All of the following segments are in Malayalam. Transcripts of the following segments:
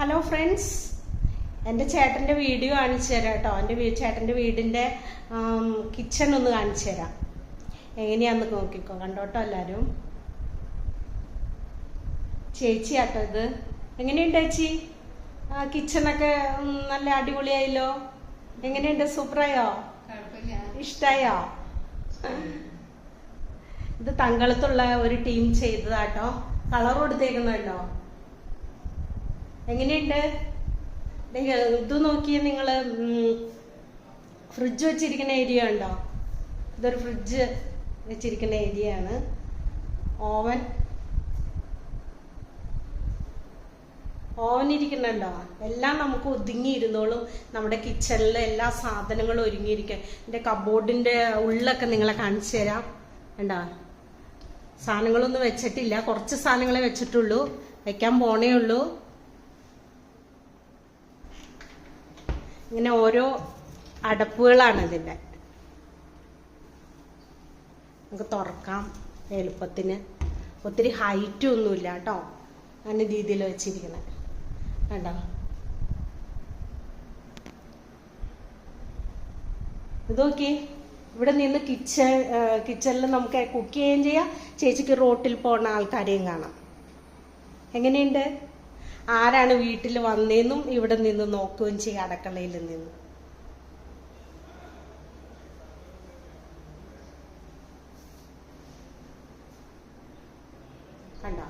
ഹലോ ഫ്രണ്ട്സ്, എൻ്റെ ചേട്ടൻ്റെ വീഡിയോ കാണിച്ചു തരാം കേട്ടോ. എൻ്റെ ചേട്ടൻ്റെ വീടിൻ്റെ കിച്ചൺ ഒന്ന് കാണിച്ചു തരാം. എങ്ങനെയാന്ന് നോക്കിക്കോ, കണ്ടോട്ടോ എല്ലാവരും. ചേച്ചി ആട്ടോ ഇത്. എങ്ങനെയുണ്ട് ചേച്ചി? കിച്ചണൊക്കെ നല്ല അടിപൊളിയായല്ലോ. എങ്ങനെയുണ്ട്? സൂപ്പറായോ? ഇഷ്ടായോ? ഇത് തങ്കളത്തുള്ള ഒരു ടീം ചെയ്തതാട്ടോ. കളർ കൊടുത്തേക്കുന്നുണ്ടോ? എങ്ങനെയുണ്ട്? ഇത് നോക്കിയേ നിങ്ങള്. ഫ്രിഡ്ജ് വെച്ചിരിക്കുന്ന ഏരിയ ഉണ്ടോ? ഇതൊരു ഫ്രിഡ്ജ് വെച്ചിരിക്കുന്ന ഏരിയ ആണ്. ഓവൻ ഇരിക്കുന്നുണ്ടോ? എല്ലാം നമുക്ക് ഒതുങ്ങിയിരുന്നോളും. നമ്മുടെ കിച്ചണിലെ എല്ലാ സാധനങ്ങളും ഒരുങ്ങിയിരിക്കും. എൻ്റെ കബോർഡിന്റെ ഉള്ളൊക്കെ നിങ്ങളെ കാണിച്ചു തരാം. കണ്ടോ? സാധനങ്ങളൊന്നും വെച്ചിട്ടില്ല, കുറച്ച് സാധനങ്ങളെ വെച്ചിട്ടുള്ളൂ, വെക്കാൻ പോണേ ഉള്ളൂ. ഇങ്ങനെ ഓരോ അടപ്പുകളാണ് ഇതിൻ്റെ. നമുക്ക് തുറക്കാം എളുപ്പത്തിന്. ഒത്തിരി ഹൈറ്റും ഒന്നുമില്ല കേട്ടോ, അങ്ങനെ രീതിയിൽ വെച്ചിരിക്കുന്നത് കണ്ടോ. ഇത് നോക്കി, ഇവിടെ നിന്ന് കിച്ചണിൽ നമുക്ക് കുക്ക് ചെയ്യുകയും ചെയ്യാം. ചേച്ചിക്ക് റോട്ടിൽ പോകുന്ന ആൾക്കാരെയും കാണാം. എങ്ങനെയുണ്ട്? ആരാണ് വീട്ടിൽ വന്നേന്നും ഇവിടെ നിന്ന് നോക്കുകയും ചെയ്യും, അടുക്കളയിൽ നിന്ന്. കണ്ടോ?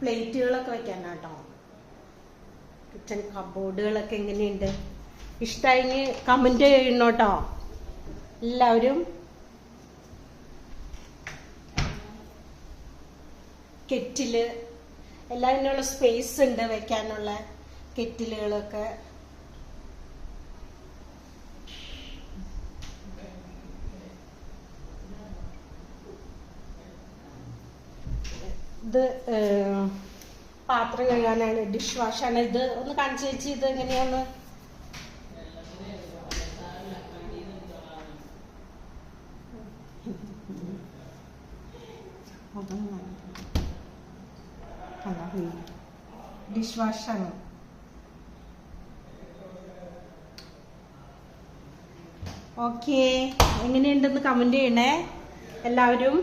പ്ലേറ്റുകളൊക്കെ വെക്കാനാട്ടോ. കിച്ചൺ കബോർഡുകളൊക്കെ എങ്ങനെയുണ്ട്? ഇഷ്ടമായി കമന്റ് ചെയ്യണോട്ടോ എല്ലാവരും. കെറ്റില് എല്ലാം ഇതിനുള്ള സ്പേസ് ഉണ്ട് വെക്കാനുള്ള കെറ്റിലുകളൊക്കെ. ഇത് പാത്രം കഴുകാനാണ്, ഡിഷ് വാഷാണ്. ഇത് ഒന്ന് കാണിച്ചു വെച്ച് ഇത് എങ്ങനെയാന്ന്. ഡിഷ് വാഷാണ്. ഓക്കെ, എങ്ങനെയുണ്ടെന്ന് കമന്റ് ചെയ്യണേ എല്ലാവരും.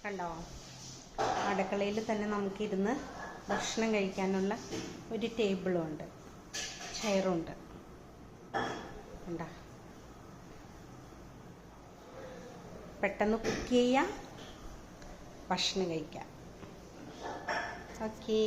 കണ്ടോ? അടുക്കളയിൽ തന്നെ നമുക്കിരുന്ന് ഭക്ഷണം കഴിക്കാനുള്ള ഒരു ടേബിളും ഉണ്ട്, ചെയറും ഉണ്ട്. കണ്ടോ? പെട്ടെന്ന് കുക്ക് ചെയ്യാം, ഭക്ഷണം കഴിക്കാം. ഓക്കേ.